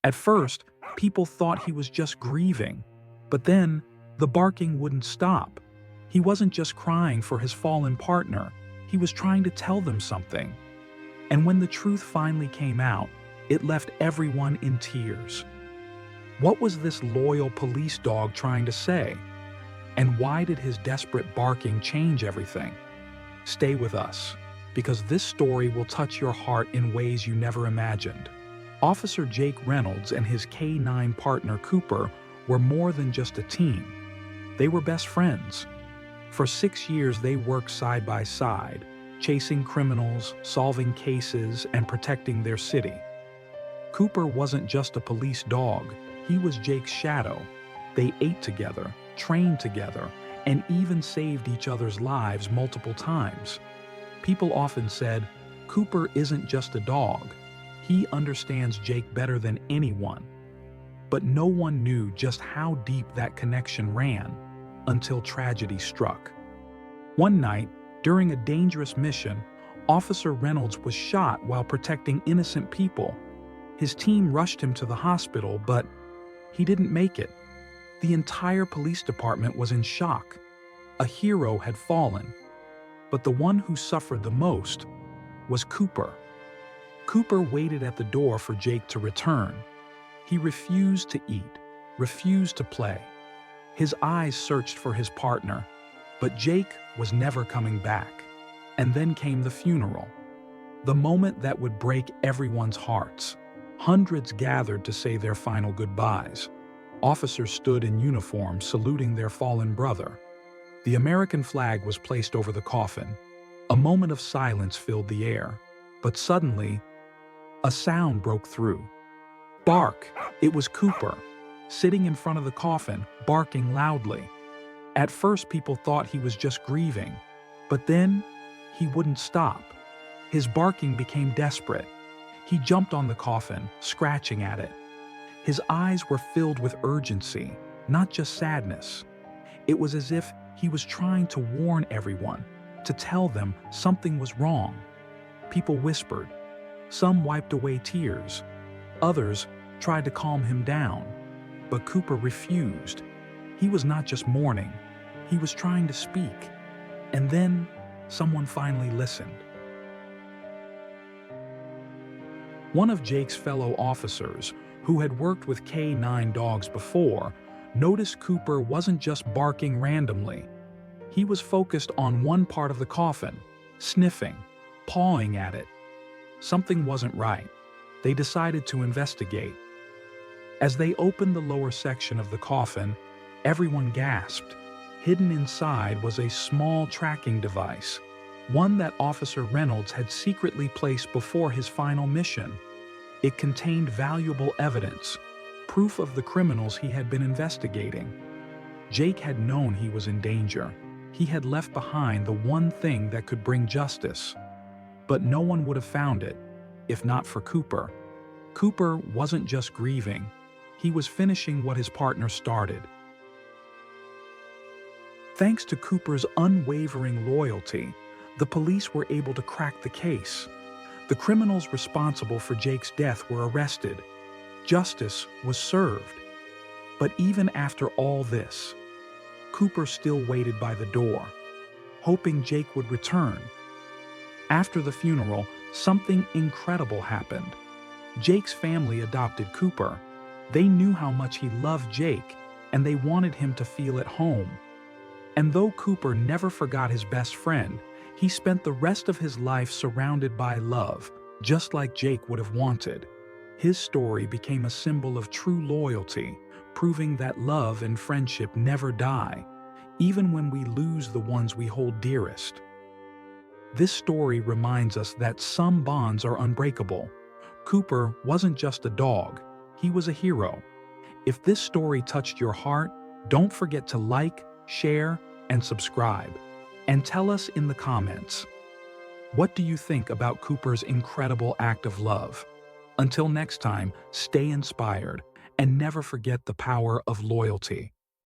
At first, people thought he was just grieving, but then the barking wouldn't stop. He wasn't just crying for his fallen partner, he was trying to tell them something. And when the truth finally came out, it left everyone in tears. What was this loyal police dog trying to say? And why did his desperate barking change everything? Stay with us, because this story will touch your heart in ways you never imagined. Officer Jake Reynolds and his K-9 partner Cooper were more than just a team. They were best friends. For 6 years they worked side by side, chasing criminals, solving cases, and protecting their city. Cooper wasn't just a police dog, he was Jake's shadow. They ate together, trained together, and even saved each other's lives multiple times. People often said, Cooper isn't just a dog. He understands Jake better than anyone. But no one knew just how deep that connection ran until tragedy struck. One night, during a dangerous mission, Officer Reynolds was shot while protecting innocent people. His team rushed him to the hospital, but he didn't make it. The entire police department was in shock. A hero had fallen. But the one who suffered the most was Cooper. Cooper waited at the door for Jake to return. He refused to eat, refused to play. His eyes searched for his partner, but Jake was never coming back. And then came the funeral, the moment that would break everyone's hearts. Hundreds gathered to say their final goodbyes. Officers stood in uniform saluting their fallen brother. The American flag was placed over the coffin. A moment of silence filled the air, but suddenly, a sound broke through. Bark! It was Cooper, sitting in front of the coffin, barking loudly. At first, people thought he was just grieving, but then he wouldn't stop. His barking became desperate. He jumped on the coffin, scratching at it. His eyes were filled with urgency, not just sadness. It was as if he was trying to warn everyone, to tell them something was wrong. People whispered. Some wiped away tears. Others tried to calm him down. But Cooper refused. He was not just mourning. He was trying to speak. And then someone finally listened. One of Jake's fellow officers, who had worked with K-9 dogs before, noticed Cooper wasn't just barking randomly. He was focused on one part of the coffin, sniffing, pawing at it. Something wasn't right. They decided to investigate. As they opened the lower section of the coffin, everyone gasped. Hidden inside was a small tracking device, one that Officer Reynolds had secretly placed before his final mission. It contained valuable evidence, proof of the criminals he had been investigating. Jake had known he was in danger. He had left behind the one thing that could bring justice. But no one would have found it, if not for Cooper. Cooper wasn't just grieving. He was finishing what his partner started. Thanks to Cooper's unwavering loyalty, the police were able to crack the case. The criminals responsible for Jake's death were arrested. Justice was served. But even after all this, Cooper still waited by the door, hoping Jake would return. After the funeral, something incredible happened. Jake's family adopted Cooper. They knew how much he loved Jake, and they wanted him to feel at home. And though Cooper never forgot his best friend, he spent the rest of his life surrounded by love, just like Jake would have wanted. His story became a symbol of true loyalty, proving that love and friendship never die, even when we lose the ones we hold dearest. This story reminds us that some bonds are unbreakable. Cooper wasn't just a dog, he was a hero. If this story touched your heart, don't forget to like, share, and subscribe. And tell us in the comments, what do you think about Cooper's incredible act of love? Until next time, stay inspired and never forget the power of loyalty.